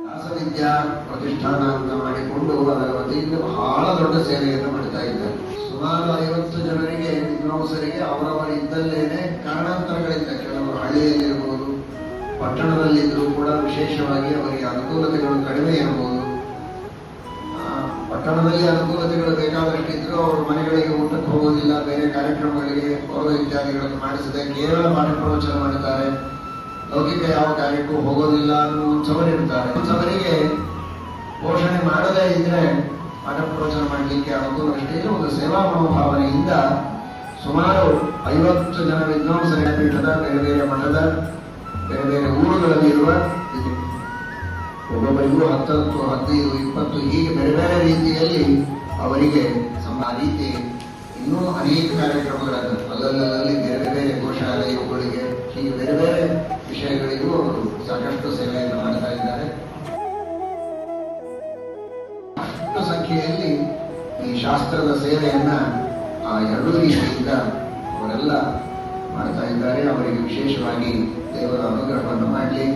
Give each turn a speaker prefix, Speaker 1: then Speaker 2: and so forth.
Speaker 1: ದಾಸವಿದ್ಯಾ ಪ್ರತಿಷ್ಠಾನ ಅಂತ ಮಾಡಿಕೊಂಡು ಅದರ ವತಿಯಿಂದ ಬಹಳ ದೊಡ್ಡ ಸೇವೆಯನ್ನು ಮಾಡ್ತಾ ಇದ್ದಾರೆ. ಸುಮಾರು 50 ಜನರಿಗೆ, ವಿದ್ವಾಂಸರಿಗೆ ಅವರವರ ಇದ್ದಲ್ಲೇನೆ ಕಾರಣಾಂತರಗಳಿಂದ, ಕೆಲವರು ಹಳ್ಳಿಯಲ್ಲಿರ್ಬೋದು, ಪಟ್ಟಣದಲ್ಲಿದ್ದರೂ ಕೂಡ ವಿಶೇಷವಾಗಿ ಅವರಿಗೆ ಅನುಕೂಲತೆಗಳು ಕಡಿಮೆ ಇರಬಹುದು. ಪಟ್ಟಣದಲ್ಲಿ ಅನುಕೂಲತೆಗಳು ಬೇಕಾದಷ್ಟಿದ್ರು ಅವರು ಮನೆಗಳಿಗೆ ಊಟಕ್ಕೆ ಹೋಗೋದಿಲ್ಲ, ಬೇರೆ ಕಾರ್ಯಕ್ರಮಗಳಿಗೆ ಪೂರ್ವ ಇತ್ಯಾದಿಗಳನ್ನು ಮಾಡಿಸದೆ ಕೇವಲ ಪಾಠ ಪ್ರವಚನ ಮಾಡುತ್ತಾರೆ, ಲೌಕಿಕ ಯಾವ ಕಾರ್ಯಕ್ಕೂ ಹೋಗೋದಿಲ್ಲ ಅನ್ನುವಂಥವರಿರ್ತಾರೆ. ಅಂಥವರಿಗೆ ಪೋಷಣೆ ಮಾಡದೇ ಇದ್ರೆ ಪಾಠ ಪ್ರವಚನ ಮಾಡಲಿಕ್ಕೆ ಅನುಕೂಲವಷ್ಟೇ ಇಲ್ಲ. ಒಂದು ಸೇವಾ ಮನೋಭಾವನೆಯಿಂದ ಸುಮಾರು 50 ಜನ ವಿದ್ವಾಂಸರ ಪೀಠದ ಬೇರೆ ಬೇರೆ ಮಠದ ಬೇರೆ ಬೇರೆ ಊರುಗಳಲ್ಲಿರುವ ಒಬ್ಬೊಬ್ಬರಿಗೂ 10, 15, 20 ಹೀಗೆ ಬೇರೆ ಬೇರೆ ರೀತಿಯಲ್ಲಿ ಅವರಿಗೆ ಆ ರೀತಿ ಇನ್ನೂ ಅನೇಕ ಕಾರ್ಯಕ್ರಮಗಳನ್ನು ಅಲ್ಲಲ್ಲಿ ಬೇರೆ ಬೇರೆ ಗೋಶಾಲೆಗಳಿಗೆ ಹೀಗೆ ಬೇರೆ ಬೇರೆ ವಿಷಯಗಳಿಗೂ ಅವರು ಸಾಕಷ್ಟು ಸೇವೆಯನ್ನು ಮಾಡ್ತಾ ಇದ್ದಾರೆ. ಅಷ್ಟು ಸಂಖ್ಯೆಯಲ್ಲಿ ಈ ಶಾಸ್ತ್ರದ ಸೇವೆಯನ್ನ ಆ ಎರಡೂ ರೀತಿಯಿಂದ ಅವರೆಲ್ಲ ಮಾಡ್ತಾ ಇದ್ದಾರೆ. ಅವರಿಗೆ ವಿಶೇಷವಾಗಿ ದೇವರ ಅನುಗ್ರಹವನ್ನು ಮಾಡಲಿ.